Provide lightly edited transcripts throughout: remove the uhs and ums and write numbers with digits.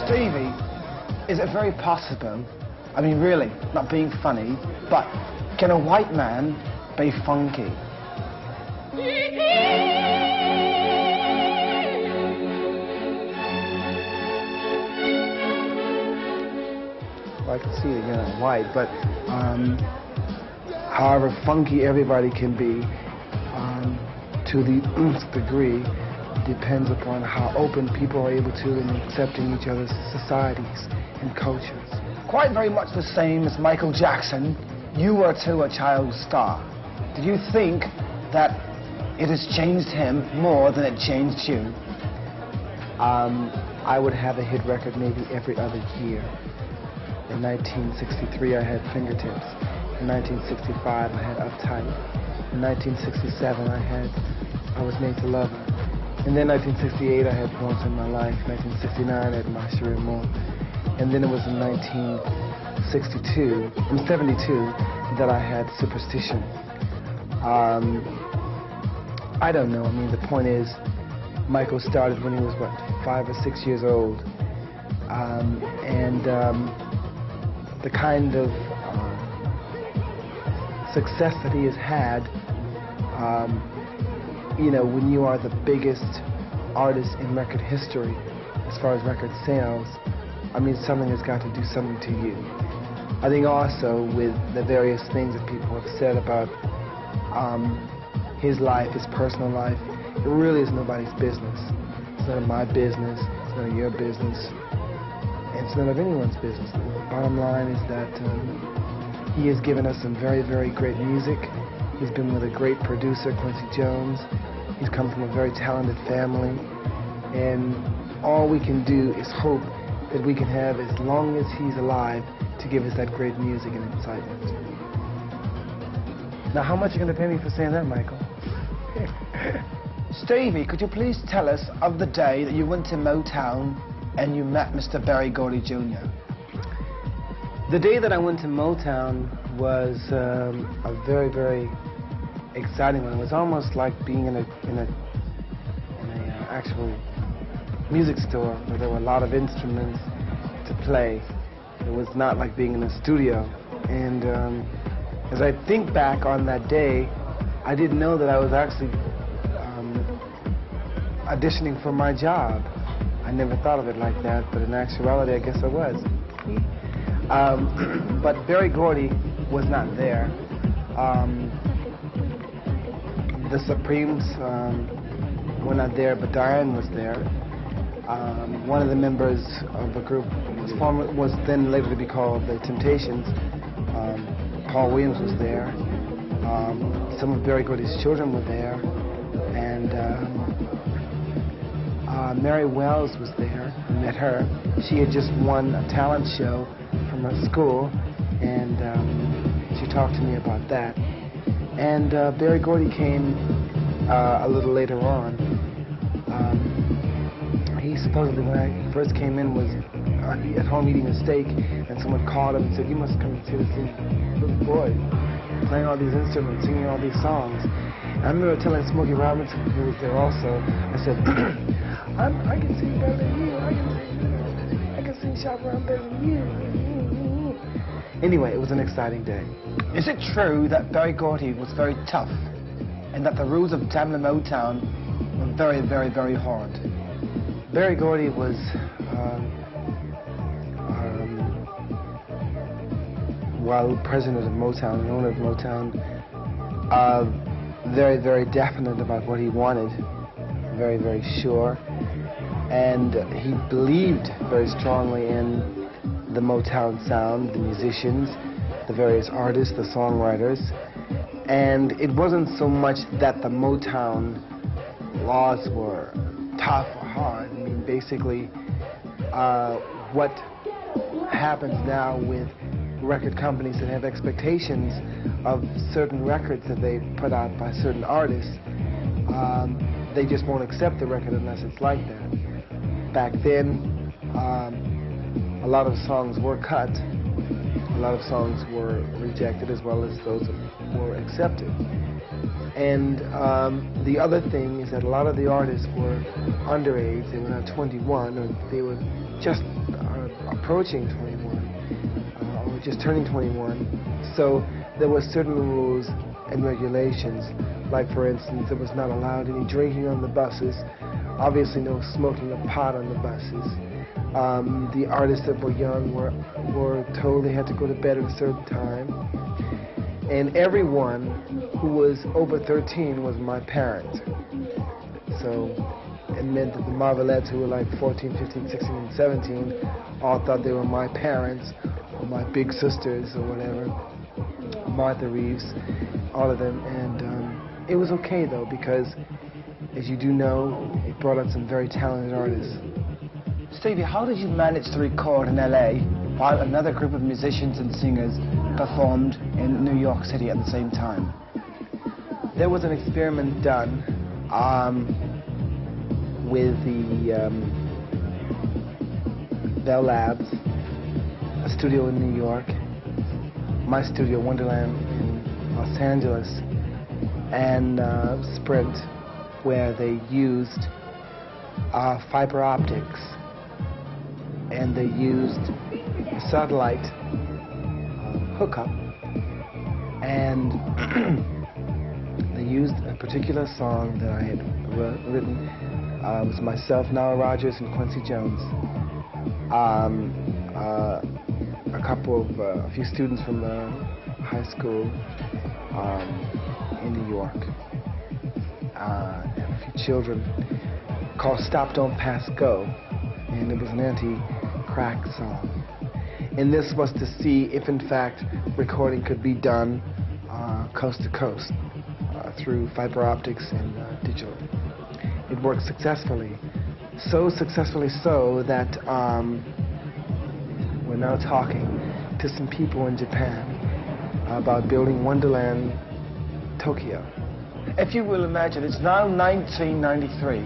Stevie, is it very possible, I mean really, not being funny, but can a white man be funky? I can see it again, I'm white, but however funky everybody can be, to the nth degree, depends upon how open people are able to in accepting each other's societies and cultures. Quite very much the same as Michael Jackson, you were too a child star. Do you think that it has changed him more than it changed you? I would have a hit record maybe every other year. In 1963 I had Fingertips. In 1965 I had Uptight. In 1967 I Was Made to Love Her. And then 1968 I had Once in My Life. 1969 I had My Sure and More. And then it was in 1972 that I had Superstition. I don't know. I mean, the point is, Michael started when he was, what, 5 or 6 years old. The kind of success that he has had, you know, when you are the biggest artist in record history, as far as record sales, I mean, something has got to do something to you. I think also with the various things that people have said about his life, his personal life, it really is nobody's business. It's none of my business, it's none of your business, and it's none of anyone's business. The bottom line is that he has given us some very, very great music. He's been with a great producer, Quincy Jones. He's come from a very talented family. And all we can do is hope that we can have, as long as he's alive, to give us that great music and excitement. Now, how much are you going to pay me for saying that, Michael? Stevie, could you please tell us of the day that you went to Motown and you met Mr. Berry GORDY Jr.? The day that I went to Motown was a very, very exciting one. It was almost like being in an actual music store where there were a lot of instruments to play. It was not like being in a studio. And as I think back on that day, I didn't know that I was actually auditioning for my job. I never thought of it like that, but in actuality, I guess I was. But Berry GORDY was not there. The Supremes were not there, but Diane was there. One of the members of the group was then later to be called the Temptations. Paul Williams was there. Some of Berry GORDY's children were there, and Mary Wells was there. I met her. She had just won a talent show from her school, and she talked to me about that. And Berry GORDY came a little later on. He supposedly, when I first came in, was at home eating a steak, and someone called him and said, "You must come and see this little boy playing all these instruments, singing all these songs." And I remember telling Smokey Robinson, who was there also, I said, I can sing better than you. I can sing Shop Around better than you. Anyway, it was an exciting day. Is it true that Berry GORDY was very tough, and that the rules of Tamla Motown were very, very, very hard? Berry GORDY was while president of Motown and owner of Motown, very, very definite about what he wanted, very, very sure, and he believed very strongly in the Motown sound, the musicians, the various artists, the songwriters, and it wasn't so much that the Motown laws were tough or hard. I mean, basically, what happens now with record companies that have expectations of certain records that they put out by certain artists, they just won't accept the record unless it's like that. Back then, a lot of songs were cut, a lot of songs were rejected, as well as those that were accepted. And the other thing is that a lot of the artists were underage. They were not 21, or they were just approaching 21, or just turning 21. So there were certain rules and regulations. Like, for instance, there was not allowed any drinking on the buses. Obviously, no smoking of pot on the buses. The artists that were young were told they had to go to bed at a certain time. And everyone who was over 13 was my parent. So it meant that the Marvelettes, who were like 14, 15, 16, and 17, all thought they were my parents, or my big sisters, or whatever. Martha Reeves, all of them. And it was okay, though, because, as you do know, it brought out some very talented artists. Stevie, how did you manage to record in LA while another group of musicians and singers performed in New York City at the same time? There was an experiment done with the Bell Labs, a studio in New York, my studio, Wonderland, in Los Angeles, and Sprint, where they used fiber optics, and they used a satellite hookup, and they used a particular song that I had written. It was myself, Nile Rodgers, and Quincy Jones. A few students from high school in New York, and a few children, called Stop, Don't Pass, Go, and it was an anti-crack song. And this was to see if, in fact, recording could be done coast to coast through fiber optics and digital. It worked successfully. So successfully so that we're now talking to some people in Japan about building Wonderland Tokyo. If you will imagine, it's now 1993,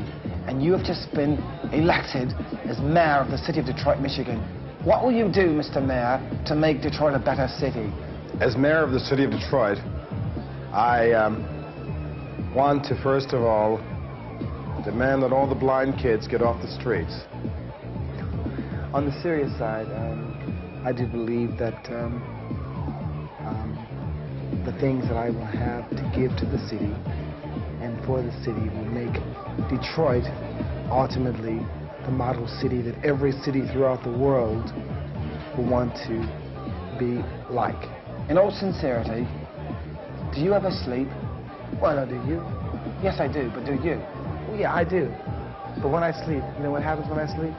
and you have just been elected as mayor of the city of Detroit, Michigan. What will you do, Mr. Mayor, to make Detroit a better city? As mayor of the city of Detroit, I want to, first of all, demand that all the blind kids get off the streets. On the serious side, I do believe that the things that I will have to give to the city and for the city will make Detroit ultimately the model city that every city throughout the world will want to be like. In all sincerity, do you ever sleep? Well, no, do you? Yes, I do, but do you? Well, yeah, I do. But when I sleep, you know what happens when I sleep?